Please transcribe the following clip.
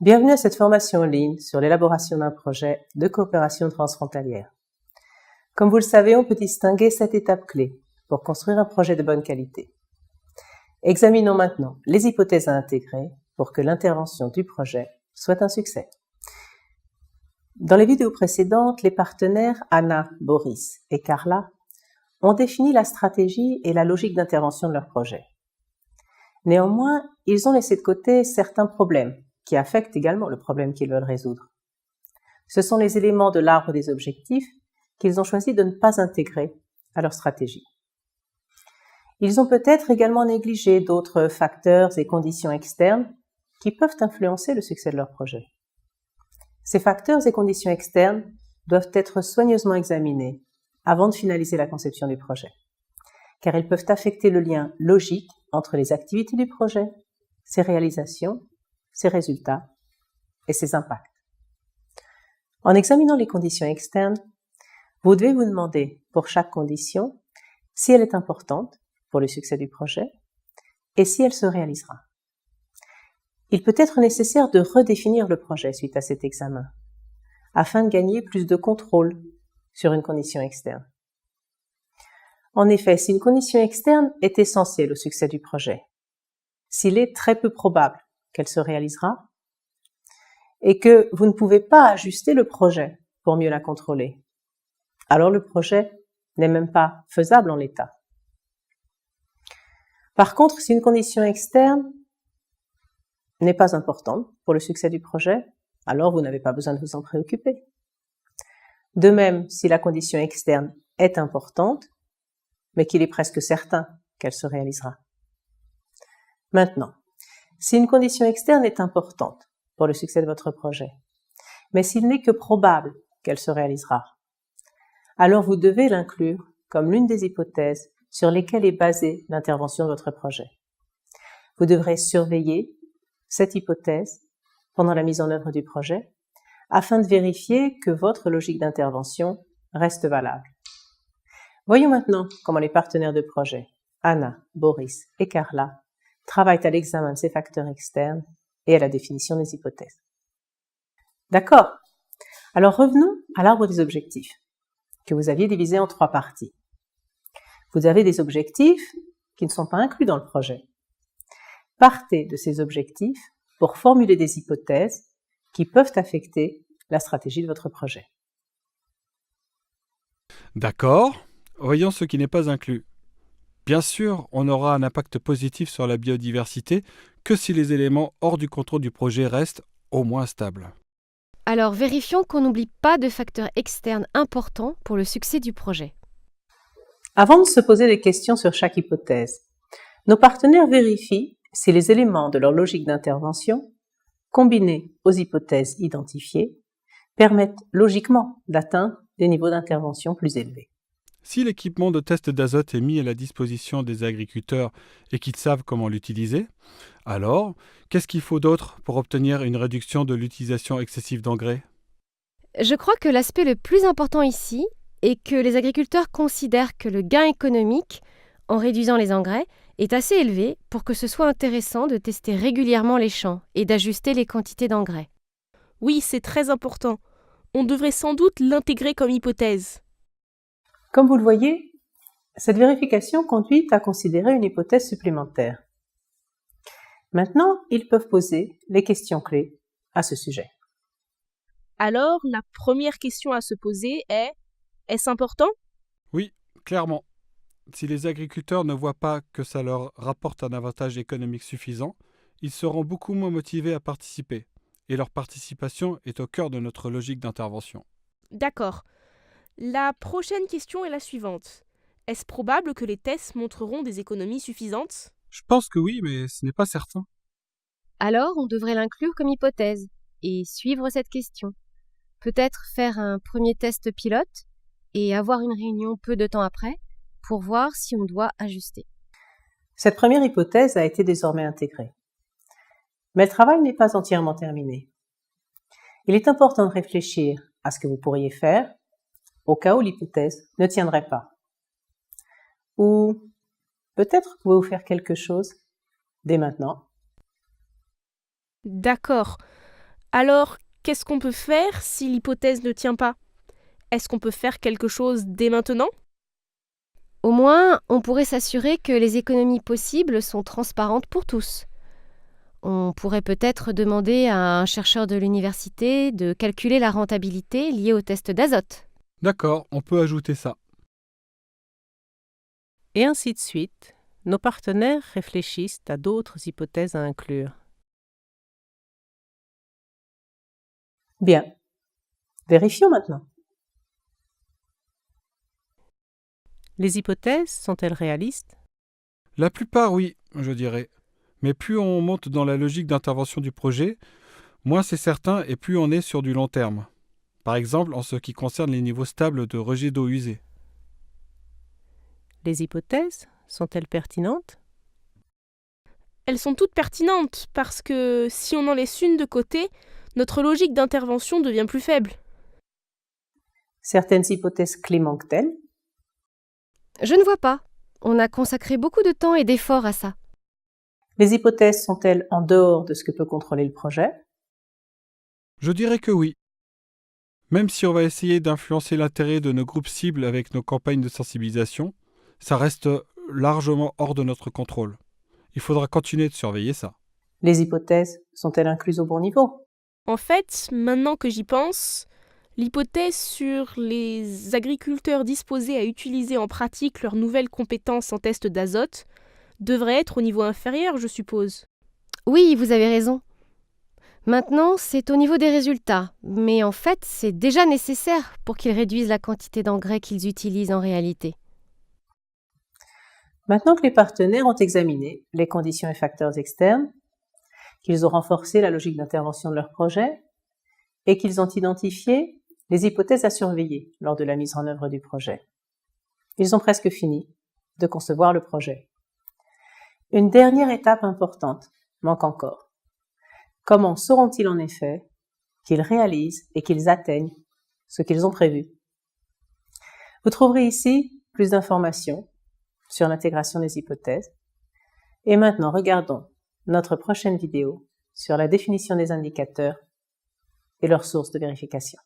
Bienvenue à cette formation en ligne sur l'élaboration d'un projet de coopération transfrontalière. Comme vous le savez, on peut distinguer 7 étapes clés pour construire un projet de bonne qualité. Examinons maintenant les hypothèses à intégrer pour que l'intervention du projet soit un succès. Dans les vidéos précédentes, les partenaires Anna, Boris et Carla ont défini la stratégie et la logique d'intervention de leur projet. Néanmoins, ils ont laissé de côté certains problèmes qui affectent également le problème qu'ils veulent résoudre. Ce sont les éléments de l'arbre des objectifs qu'ils ont choisi de ne pas intégrer à leur stratégie. Ils ont peut-être également négligé d'autres facteurs et conditions externes qui peuvent influencer le succès de leur projet. Ces facteurs et conditions externes doivent être soigneusement examinés avant de finaliser la conception du projet, car ils peuvent affecter le lien logique entre les activités du projet, ses réalisations, ses résultats et ses impacts. En examinant les conditions externes, vous devez vous demander pour chaque condition si elle est importante pour le succès du projet et si elle se réalisera. Il peut être nécessaire de redéfinir le projet suite à cet examen, afin de gagner plus de contrôle sur une condition externe. En effet, si une condition externe est essentielle au succès du projet, s'il est très peu probable qu'elle se réalisera, et que vous ne pouvez pas ajuster le projet pour mieux la contrôler, alors le projet n'est même pas faisable en l'état. Par contre, si une condition externe n'est pas importante pour le succès du projet, alors vous n'avez pas besoin de vous en préoccuper. De même, si la condition externe est importante, mais qu'il est presque certain qu'elle se réalisera. Maintenant, si une condition externe est importante pour le succès de votre projet, mais s'il n'est que probable qu'elle se réalisera, alors vous devez l'inclure comme l'une des hypothèses sur lesquelles est basée l'intervention de votre projet. Vous devrez surveiller cette hypothèse pendant la mise en œuvre du projet afin de vérifier que votre logique d'intervention reste valable. Voyons maintenant comment les partenaires de projet, Anna, Boris et Carla, travaillent à l'examen de ces facteurs externes et à la définition des hypothèses. D'accord. Alors revenons à l'arbre des objectifs, que vous aviez divisé en 3 parties. Vous avez des objectifs qui ne sont pas inclus dans le projet. Partez de ces objectifs pour formuler des hypothèses qui peuvent affecter la stratégie de votre projet. D'accord. Voyons ce qui n'est pas inclus. Bien sûr, on aura un impact positif sur la biodiversité que si les éléments hors du contrôle du projet restent au moins stables. Alors vérifions qu'on n'oublie pas de facteurs externes importants pour le succès du projet. Avant de se poser des questions sur chaque hypothèse, nos partenaires vérifient si les éléments de leur logique d'intervention, combinés aux hypothèses identifiées, permettent logiquement d'atteindre des niveaux d'intervention plus élevés. Si l'équipement de test d'azote est mis à la disposition des agriculteurs et qu'ils savent comment l'utiliser, alors qu'est-ce qu'il faut d'autre pour obtenir une réduction de l'utilisation excessive d'engrais ? Je crois que l'aspect le plus important ici est que les agriculteurs considèrent que le gain économique, en réduisant les engrais, est assez élevé pour que ce soit intéressant de tester régulièrement les champs et d'ajuster les quantités d'engrais. Oui, c'est très important. On devrait sans doute l'intégrer comme hypothèse. Comme vous le voyez, cette vérification conduit à considérer une hypothèse supplémentaire. Maintenant, ils peuvent poser les questions clés à ce sujet. Alors, la première question à se poser est « Est-ce important ?» Oui, clairement. Si les agriculteurs ne voient pas que ça leur rapporte un avantage économique suffisant, ils seront beaucoup moins motivés à participer. Et leur participation est au cœur de notre logique d'intervention. D'accord. La prochaine question est la suivante. Est-ce probable que les tests montreront des économies suffisantes ? Je pense que oui, mais ce n'est pas certain. Alors on devrait l'inclure comme hypothèse et suivre cette question. Peut-être faire un premier test pilote et avoir une réunion peu de temps après pour voir si on doit ajuster. Cette première hypothèse a été désormais intégrée. Mais le travail n'est pas entièrement terminé. Il est important de réfléchir à ce que vous pourriez faire au cas où l'hypothèse ne tiendrait pas. Ou peut-être pouvez-vous faire quelque chose dès maintenant. D'accord. Alors, qu'est-ce qu'on peut faire si l'hypothèse ne tient pas? Est-ce qu'on peut faire quelque chose dès maintenant? Au moins, on pourrait s'assurer que les économies possibles sont transparentes pour tous. On pourrait peut-être demander à un chercheur de l'université de calculer la rentabilité liée au test d'azote. D'accord, on peut ajouter ça. Et ainsi de suite, nos partenaires réfléchissent à d'autres hypothèses à inclure. Bien, vérifions maintenant. Les hypothèses sont-elles réalistes? La plupart, oui, je dirais. Mais plus on monte dans la logique d'intervention du projet, moins c'est certain et plus on est sur du long terme. Par exemple, en ce qui concerne les niveaux stables de rejet d'eau usée. Les hypothèses sont-elles pertinentes? Elles sont toutes pertinentes parce que si on en laisse une de côté, notre logique d'intervention devient plus faible. Certaines hypothèses clés manquent-elles? Je ne vois pas. On a consacré beaucoup de temps et d'efforts à ça. Les hypothèses sont-elles en dehors de ce que peut contrôler le projet? Je dirais que oui. Même si on va essayer d'influencer l'intérêt de nos groupes cibles avec nos campagnes de sensibilisation, ça reste largement hors de notre contrôle. Il faudra continuer de surveiller ça. Les hypothèses sont-elles incluses au bon niveau? En fait, maintenant que j'y pense, l'hypothèse sur les agriculteurs disposés à utiliser en pratique leurs nouvelles compétences en test d'azote devrait être au niveau inférieur, je suppose. Oui, vous avez raison. Maintenant, c'est au niveau des résultats, mais en fait, c'est déjà nécessaire pour qu'ils réduisent la quantité d'engrais qu'ils utilisent en réalité. Maintenant que les partenaires ont examiné les conditions et facteurs externes, qu'ils ont renforcé la logique d'intervention de leur projet et qu'ils ont identifié les hypothèses à surveiller lors de la mise en œuvre du projet, ils ont presque fini de concevoir le projet. Une dernière étape importante manque encore. Comment sauront-ils en effet qu'ils réalisent et qu'ils atteignent ce qu'ils ont prévu? Vous trouverez ici plus d'informations sur l'intégration des hypothèses. Et maintenant, regardons notre prochaine vidéo sur la définition des indicateurs et leurs sources de vérification.